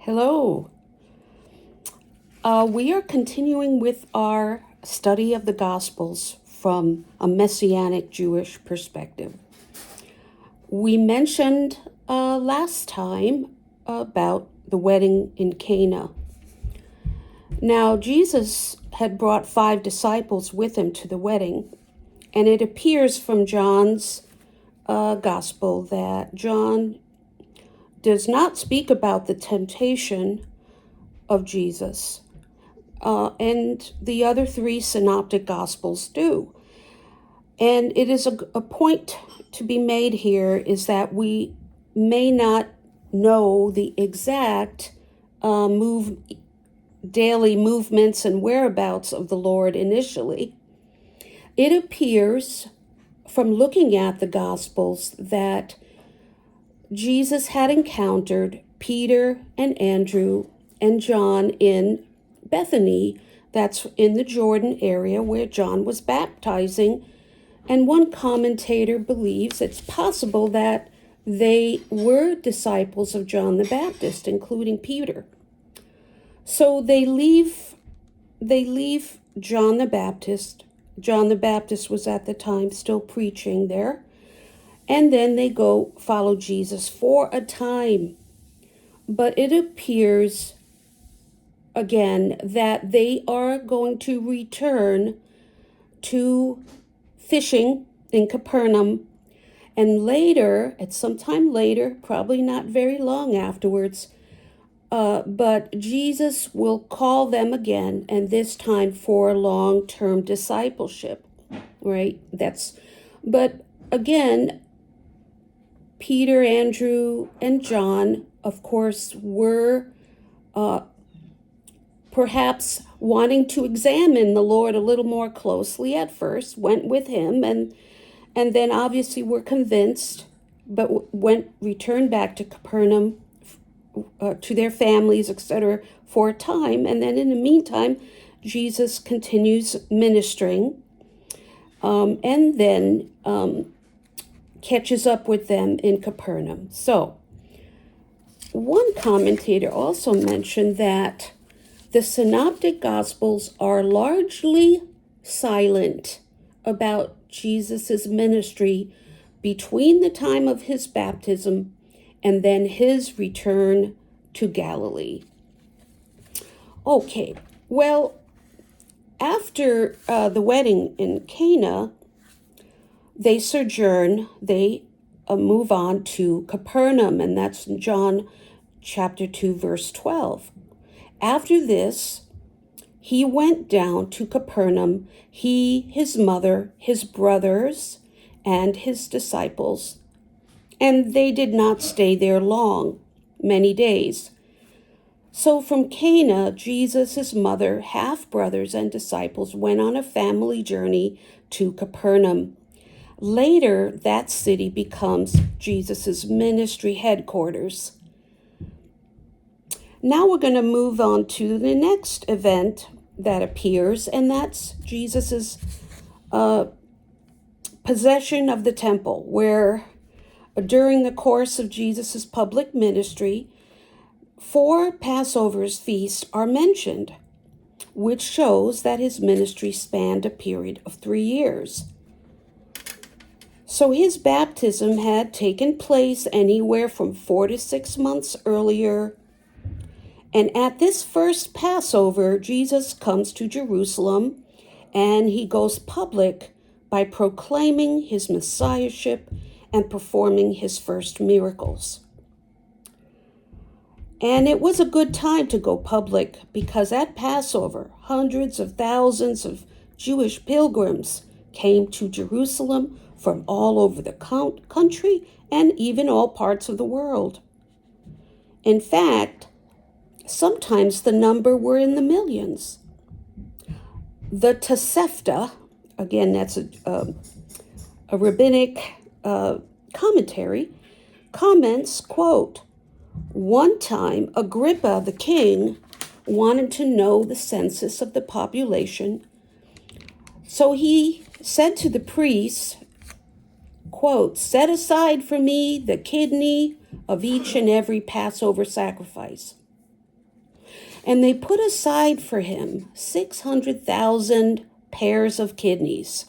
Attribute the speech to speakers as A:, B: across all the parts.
A: Hello. We are continuing with our study of the Gospels from a Messianic Jewish perspective. We mentioned last time about the wedding in Cana. Now, Jesus had brought 5 disciples with him to the wedding, and it appears from John's Gospel that John does not speak about the temptation of Jesus. And the other 3 synoptic gospels do. And it is a point to be made here is that we may not know the exact daily movements and whereabouts of the Lord initially. It appears from looking at the gospels that Jesus had encountered Peter and Andrew and John in Bethany, that's in the Jordan area where John was baptizing, and one commentator believes it's possible that they were disciples of John the Baptist, including Peter. So they leave John the Baptist. John the Baptist was at the time still preaching there, and then they go follow Jesus for a time. But it appears again that they are going to return to fishing in Capernaum, and later, at some time later, probably not very long afterwards, but Jesus will call them again, and this time for long-term discipleship, right? But again, Peter, Andrew, and John, of course, were perhaps wanting to examine the Lord a little more closely at first, went with him, and then obviously were convinced, but returned back to Capernaum, to their families, etc., for a time. And then in the meantime, Jesus continues ministering, and then catches up with them in Capernaum. So, one commentator also mentioned that the synoptic gospels are largely silent about Jesus' ministry between the time of his baptism and then his return to Galilee. Okay, well, after the wedding in Cana, they move on to Capernaum, and that's in John chapter 2, verse 12. After this, he went down to Capernaum, he, his mother, his brothers, and his disciples. And they did not stay there long, many days. So from Cana, Jesus, his mother, half-brothers, and disciples went on a family journey to Capernaum. Later, that city becomes Jesus' ministry headquarters. Now we're going to move on to the next event that appears, and that's Jesus' possession of the temple, where during the course of Jesus' public ministry, 4 Passover's feasts are mentioned, which shows that his ministry spanned a period of 3 years. So his baptism had taken place anywhere from 4 to 6 months earlier. And at this first Passover, Jesus comes to Jerusalem, and he goes public by proclaiming his messiahship and performing his first miracles. And it was a good time to go public because at Passover, hundreds of thousands of Jewish pilgrims came to Jerusalem from all over the country and even all parts of the world. In fact, sometimes the number were in the millions. The Tosefta, again, that's a rabbinic commentary, comments, quote, "One time Agrippa the king wanted to know the census of the population, so he said to the priests, quote, 'Set aside for me the kidney of each and every Passover sacrifice.' And they put aside for him 600,000 pairs of kidneys,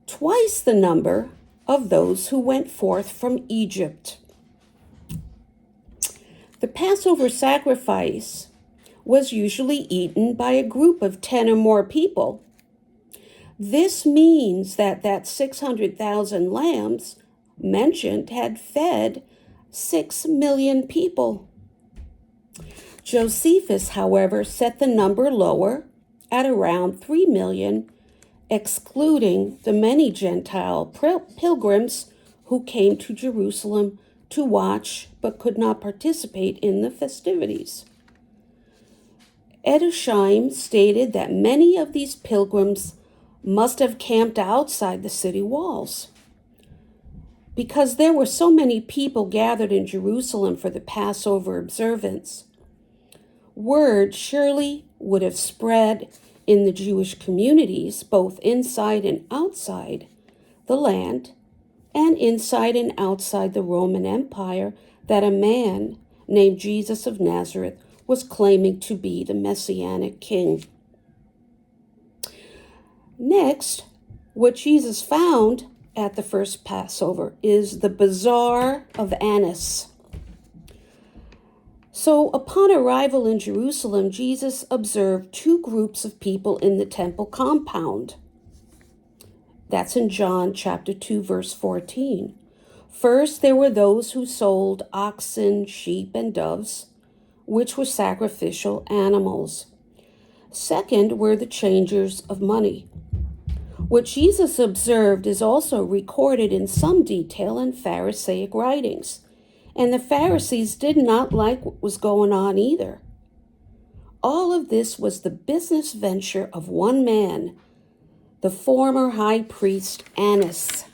A: twice the number of those who went forth from Egypt. The Passover sacrifice was usually eaten by a group of 10 or more people. This means that 600,000 lambs mentioned had fed 6 million people. Josephus, however, set the number lower at around 3 million, excluding the many Gentile pilgrims who came to Jerusalem to watch but could not participate in the festivities. TH.M. stated that many of these pilgrims must have camped outside the city walls. Because there were so many people gathered in Jerusalem for the Passover observance, word surely would have spread in the Jewish communities, both inside and outside the land, and inside and outside the Roman Empire, that a man named Jesus of Nazareth was claiming to be the Messianic king. Next, what Jesus found at the first Passover is the Bazaar of Annas. So upon arrival in Jerusalem, Jesus observed two groups of people in the temple compound. That's in John chapter 2, verse 14. First, there were those who sold oxen, sheep, and doves, which were sacrificial animals. Second were the changers of money. What Jesus observed is also recorded in some detail in Pharisaic writings, and the Pharisees did not like what was going on either. All of this was the business venture of one man, the former high priest Annas.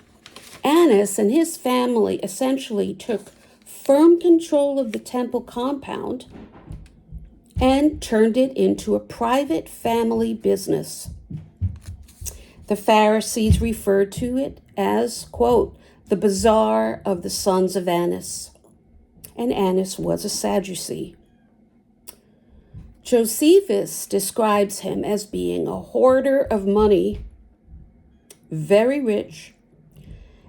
A: Annas and his family essentially took firm control of the temple compound and turned it into a private family business. The Pharisees referred to it as, quote, the bazaar of the sons of Annas. And Annas was a Sadducee. Josephus describes him as being a hoarder of money, very rich,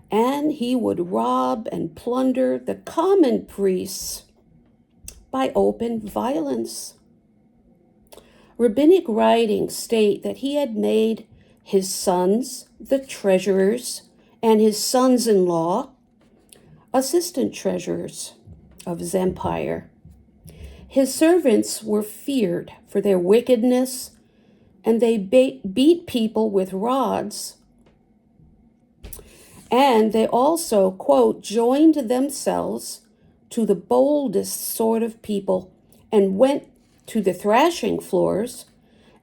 A: and he would rob and plunder the common priests by open violence. Rabbinic writings state that he had made his sons the treasurers and his sons-in-law assistant treasurers of his empire. His servants were feared for their wickedness, and they beat people with rods. And they also, quote, joined themselves to the boldest sort of people and went to the thrashing floors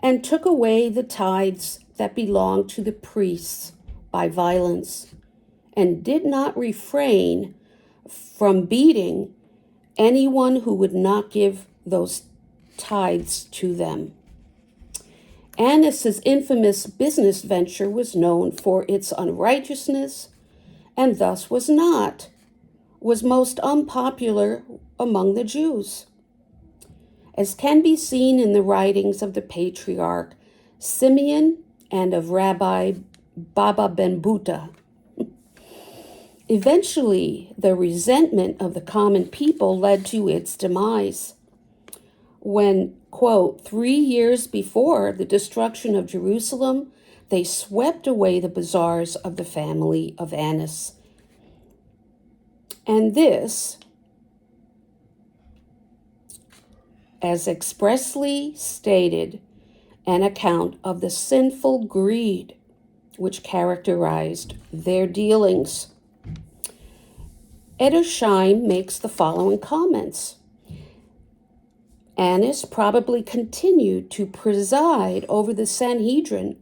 A: and took away the tithes that belonged to the priests by violence, and did not refrain from beating anyone who would not give those tithes to them. Annas' infamous business venture was known for its unrighteousness, and thus was most unpopular among the Jews. As can be seen in the writings of the patriarch Simeon and of Rabbi Baba Ben Buta. Eventually, the resentment of the common people led to its demise. When, quote, 3 years before the destruction of Jerusalem, they swept away the bazaars of the family of Annas. And this, as expressly stated, an account of the sinful greed which characterized their dealings. TH.M. makes the following comments. Annas probably continued to preside over the Sanhedrin,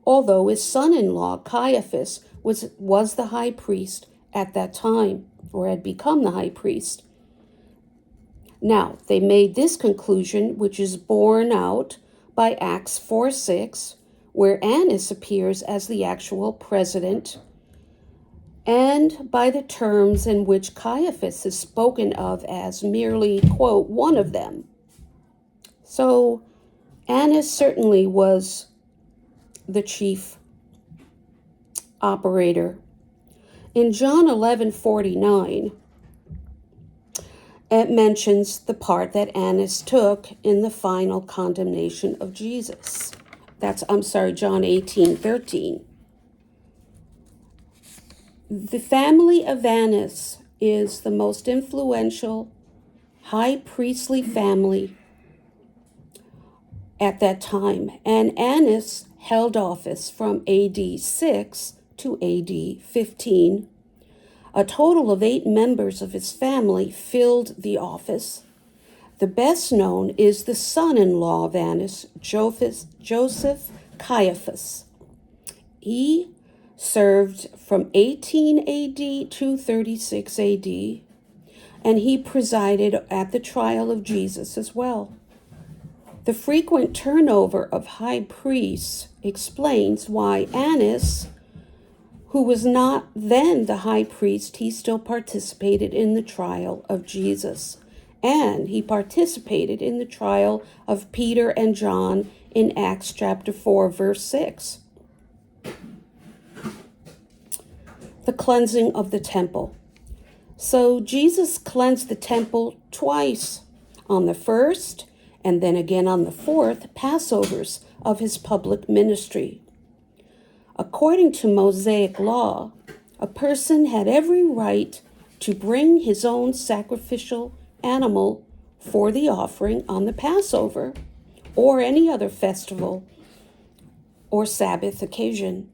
A: although his son-in-law Caiaphas was the high priest at that time, or had become the high priest. Now, they made this conclusion, which is borne out by Acts 4:6, where Annas appears as the actual president, and by the terms in which Caiaphas is spoken of as merely, quote, one of them. So Annas certainly was the chief operator. In John 11:49, it mentions the part that Annas took in the final condemnation of Jesus. John 18:13. The family of Annas is the most influential high priestly family at that time, and Annas held office from AD 6 to AD 15. A total of 8 members of his family filled the office. The best known is the son-in-law of Annas, Joseph Caiaphas. He served from 18 AD to 36 AD, and he presided at the trial of Jesus as well. The frequent turnover of high priests explains why Annas, who was not then the high priest, he still participated in the trial of Jesus. And he participated in the trial of Peter and John in Acts chapter 4, verse 6. The cleansing of the temple. So Jesus cleansed the temple twice, on the first and then again on the fourth Passovers of his public ministry. According to Mosaic law, a person had every right to bring his own sacrificial animal for the offering on the Passover or any other festival or Sabbath occasion.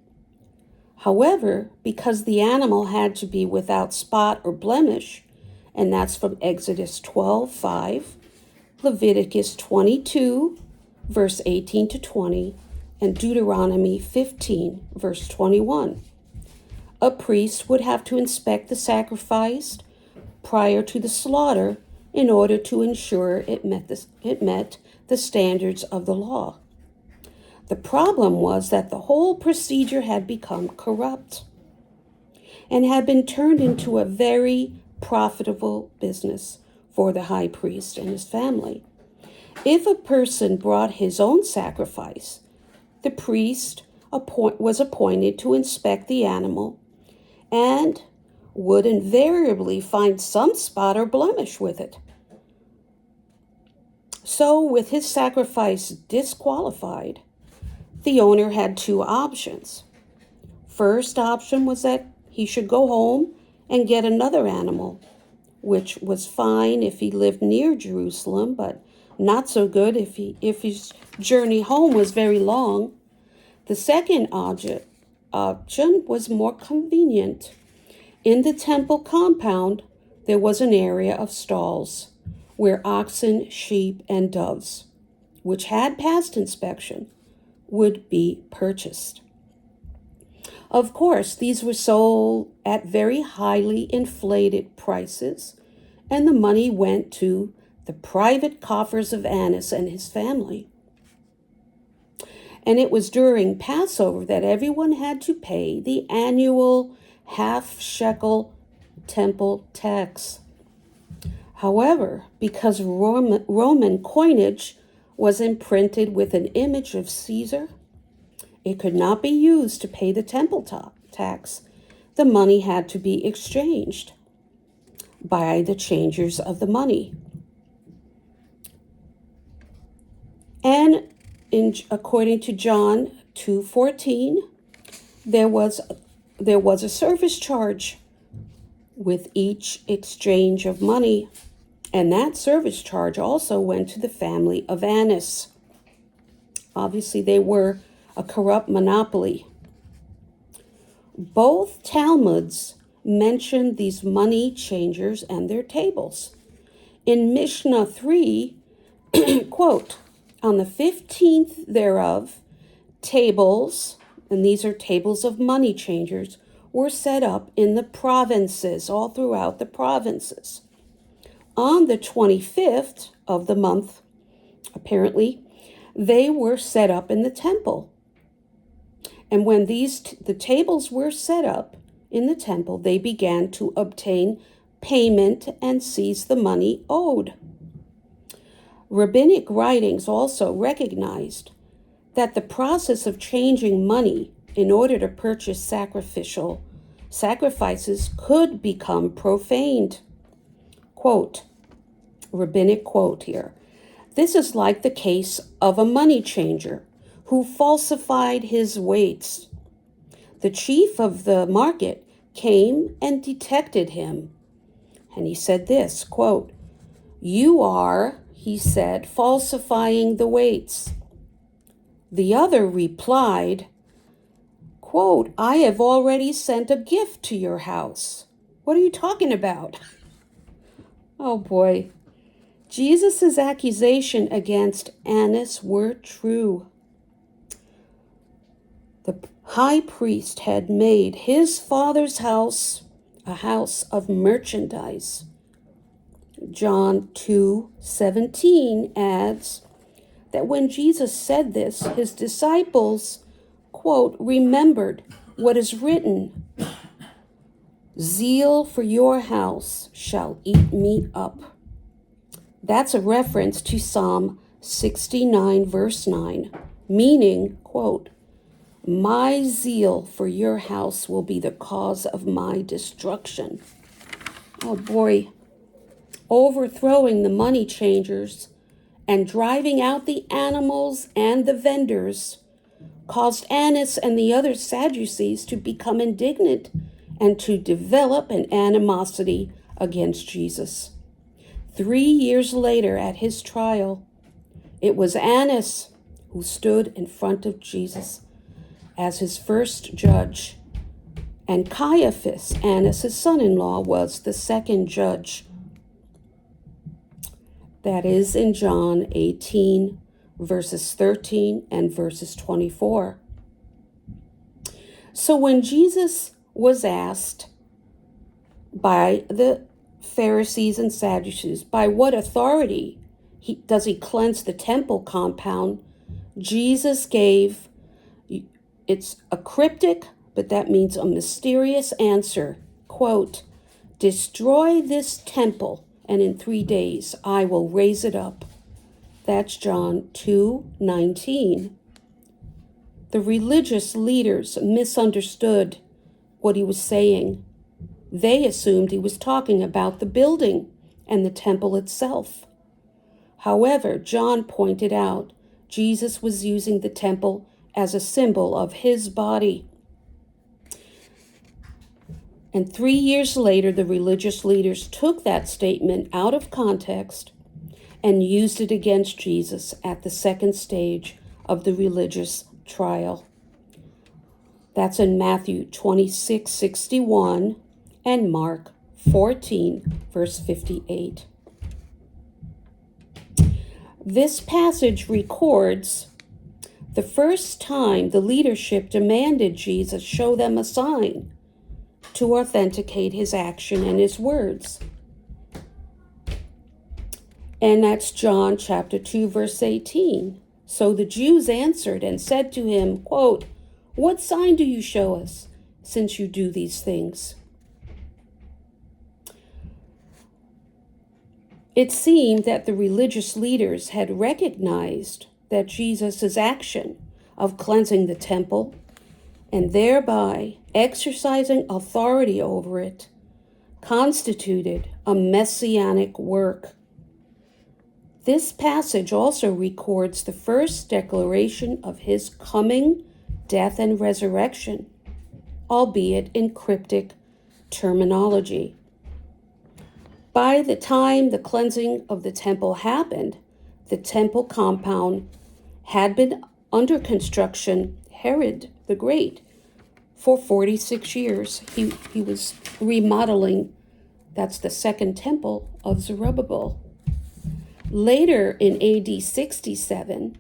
A: However, because the animal had to be without spot or blemish, and that's from Exodus 12:5, Leviticus 22, verse 18 to 20, and Deuteronomy 15, verse 21. A priest would have to inspect the sacrifice prior to the slaughter in order to ensure it met the standards of the law. The problem was that the whole procedure had become corrupt and had been turned into a very profitable business for the high priest and his family. If a person brought his own sacrifice, the priest was appointed to inspect the animal and would invariably find some spot or blemish with it. So, with his sacrifice disqualified, the owner had 2 options. First option was that he should go home and get another animal, which was fine if he lived near Jerusalem, but not so good if his journey home was very long. The second option was more convenient. In the temple compound, there was an area of stalls where oxen, sheep, and doves, which had passed inspection, would be purchased. Of course, these were sold at very highly inflated prices, and the money went to the private coffers of Annas and his family. And it was during Passover that everyone had to pay the annual half-shekel temple tax. However, because Roman coinage was imprinted with an image of Caesar, it could not be used to pay the temple tax. The money had to be exchanged by the changers of the money. And according to John 2:14, there was a service charge with each exchange of money, and that service charge also went to the family of Annas. Obviously, they were a corrupt monopoly. Both Talmuds mention these money changers and their tables. In Mishnah 3, quote, on the 15th thereof, tables, and these are tables of money changers, were set up in the provinces, all throughout the provinces. On the 25th of the month, apparently, they were set up in the temple. And when the tables were set up in the temple, they began to obtain payment and seize the money owed. Rabbinic writings also recognized that the process of changing money in order to purchase sacrificial sacrifices could become profaned. Quote, rabbinic quote here. This is like the case of a money changer who falsified his weights. The chief of the market came and detected him. And he said this, quote, "You are," he said, "falsifying the weights." The other replied, quote, "I have already sent a gift to your house." What are you talking about? Oh boy. Jesus' accusation against Annas were true. The high priest had made his father's house a house of merchandise. John 2:17 adds that when Jesus said this, his disciples, quote, remembered what is written, "Zeal for your house shall eat me up." That's a reference to Psalm 69, verse 9, meaning, quote, "My zeal for your house will be the cause of my destruction." Oh boy, overthrowing the money changers and driving out the animals and the vendors caused Annas and the other Sadducees to become indignant and to develop an animosity against Jesus. 3 years later at his trial, it was Annas who stood in front of Jesus as his first judge, and Caiaphas, Annas' son-in-law, was the second judge. That is in John 18, verses 13 and verses 24. So when Jesus was asked by the Pharisees and Sadducees, by what authority does he cleanse the temple compound, Jesus gave, it's a cryptic, but that means a mysterious answer. Quote, "Destroy this temple, and in 3 days I will raise it up." That's John 2:19. The religious leaders misunderstood what he was saying. They assumed he was talking about the building and the temple itself. However, John pointed out Jesus was using the temple as a symbol of his body. And 3 years later, the religious leaders took that statement out of context and used it against Jesus at the second stage of the religious trial. That's in Matthew 26:61 and Mark 14, verse 58. This passage records the first time the leadership demanded Jesus show them a sign to authenticate his action and his words. And that's John chapter 2, verse 18. So the Jews answered and said to him, quote, "What sign do you show us, since you do these things?" It seemed that the religious leaders had recognized that Jesus' action of cleansing the temple and thereby exercising authority over it constituted a messianic work. This passage also records the first declaration of his coming, death, and resurrection, albeit in cryptic terminology. By the time the cleansing of the temple happened, the temple compound had been under construction, Herod the Great, for 46 years. He was remodeling, that's the second temple of Zerubbabel. Later in AD 67,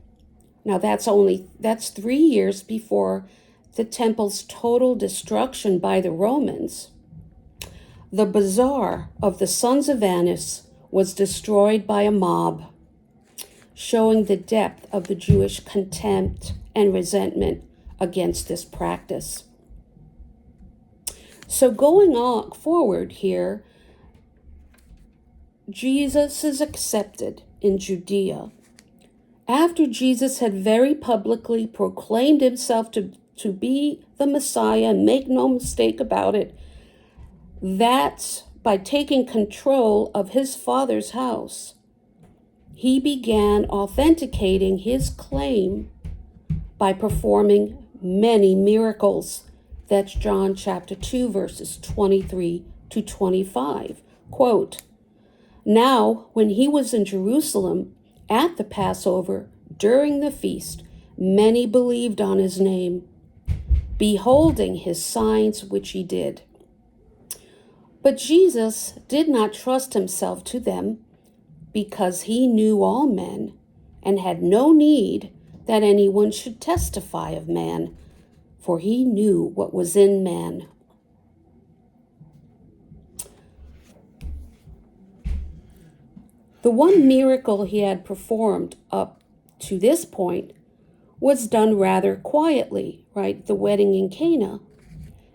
A: now that's 3 years before the temple's total destruction by the Romans, the bazaar of the sons of Annas was destroyed by a mob, showing the depth of the Jewish contempt and resentment against this practice. So going on forward here, Jesus is accepted in Judea. After Jesus had very publicly proclaimed himself to be the Messiah, and make no mistake about it, that's by taking control of his Father's house, he began authenticating his claim by performing many miracles. That's John chapter 2, verses 23 to 25. Quote, "Now, when he was in Jerusalem at the Passover during the feast, many believed on his name, beholding his signs which he did. But Jesus did not trust himself to them, because he knew all men and had no need that anyone should testify of man, for he knew what was in man." The one miracle he had performed up to this point was done rather quietly, right? The wedding in Cana.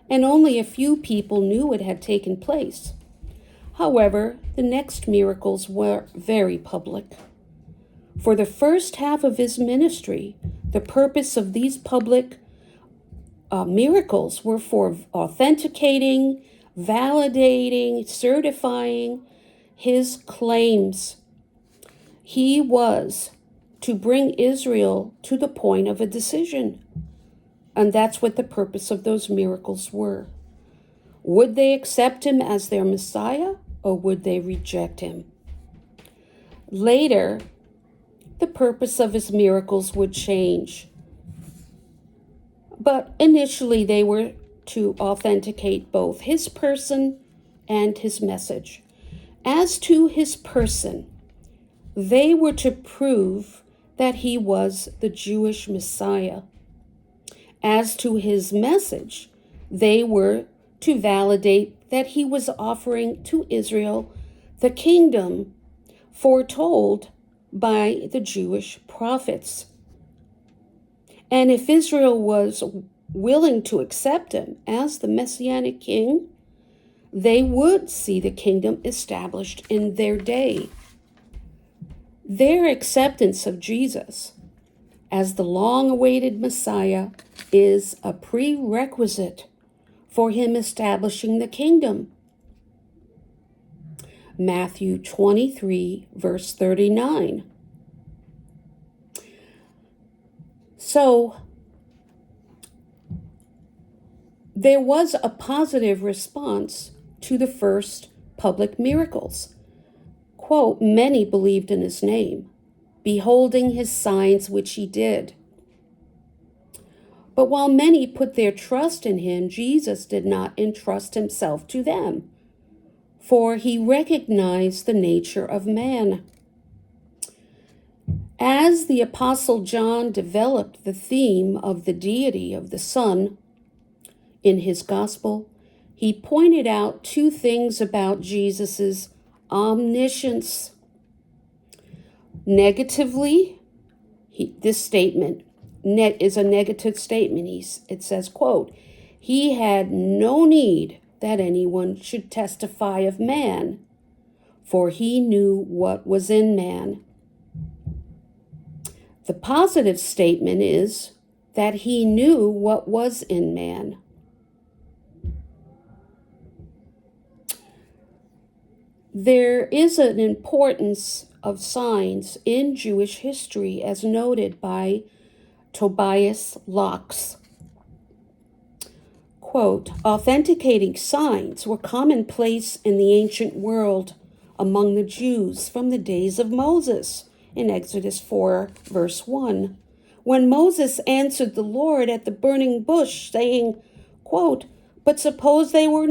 A: And only a few people knew it had taken place. However, the next miracles were very public. For the first half of his ministry, the purpose of these public miracles were for authenticating, validating, certifying his claims. He was to bring Israel to the point of a decision. And that's what the purpose of those miracles were. Would they accept him as their Messiah, or would they reject him? Later, the purpose of his miracles would change. But initially, they were to authenticate both his person and his message. As to his person, they were to prove that he was the Jewish Messiah. As to his message, they were to validate that he was offering to Israel the kingdom foretold by the Jewish prophets. And if Israel was willing to accept him as the Messianic king, they would see the kingdom established in their day. Their acceptance of Jesus as the long-awaited Messiah is a prerequisite for him establishing the kingdom. Matthew 23, verse 39. So, there was a positive response to the first public miracles. Quote, "Many believed in his name, beholding his signs which he did." But while many put their trust in him, Jesus did not entrust himself to them, for he recognized the nature of man. As the Apostle John developed the theme of the deity of the Son in his gospel, he pointed out two things about Jesus' omniscience. Negatively, this statement is a negative statement. It says, quote, "He had no need that anyone should testify of man, for he knew what was in man." The positive statement is that he knew what was in man. There is an importance of signs in Jewish history, as noted by Tobias Locks. Quote, "Authenticating signs were commonplace in the ancient world among the Jews from the days of Moses in Exodus 4, verse 1. When Moses answered the Lord at the burning bush, saying, quote, 'But suppose they will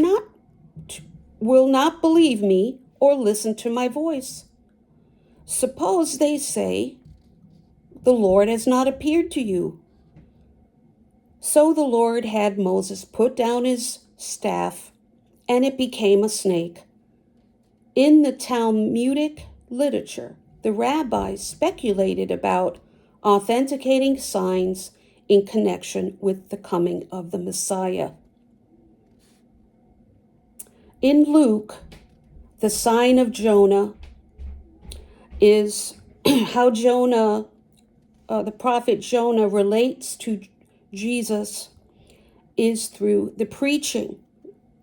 A: not believe me or listen to my voice. Suppose they say, the Lord has not appeared to you.' So the Lord had Moses put down his staff, and it became a snake." In the Talmudic literature, the rabbis speculated about authenticating signs in connection with the coming of the Messiah. In Luke, the sign of Jonah is how Jonah, the prophet Jonah, relates to Jesus is through the preaching.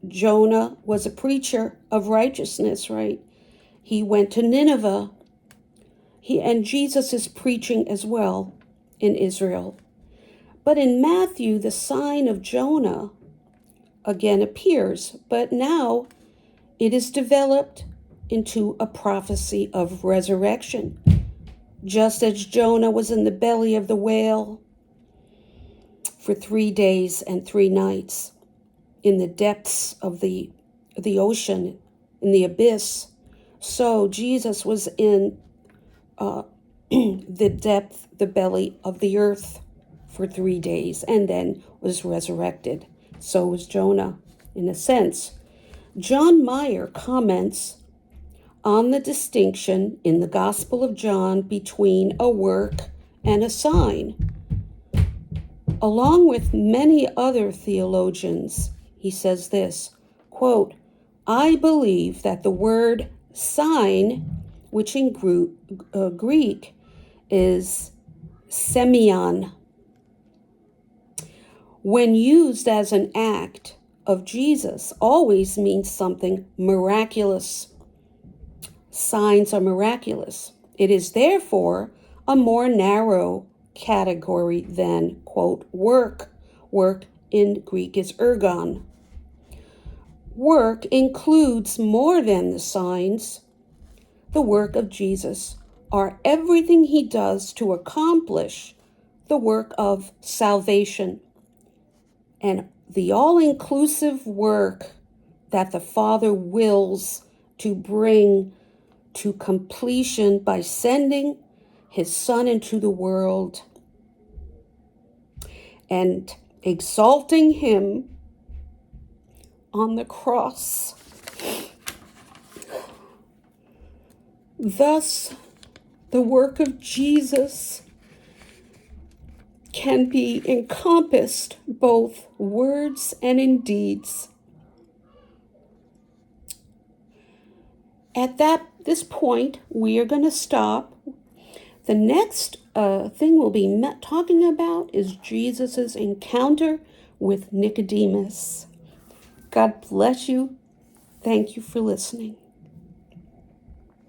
A: Jonah was a preacher of righteousness, right? He went to Nineveh. And Jesus is preaching as well in Israel. But in Matthew, the sign of Jonah again appears, but now it is developed into a prophecy of resurrection. Just as Jonah was in the belly of the whale for 3 days and 3 nights in the depths of the ocean, in the abyss, so Jesus was in the belly of the earth for 3 days and then was resurrected. So was Jonah, in a sense. John Meyer comments on the distinction in the Gospel of John between a work and a sign. Along with many other theologians, he says this, quote, I believe that the word sign, which in Greek is semeion, when used as an act of Jesus, always means something miraculous. Signs are miraculous. It is therefore a more narrow category than, quote, work. Work in Greek is ergon. Work includes more than the signs. The work of Jesus are everything he does to accomplish the work of salvation and the all-inclusive work that the Father wills to bring to completion by sending his Son into the world and exalting him on the cross. Thus, the work of Jesus can be encompassed both words and in deeds. At this point, we are going to stop. The next thing we'll be talking about is Jesus's encounter with Nicodemus. God bless you. Thank you for listening.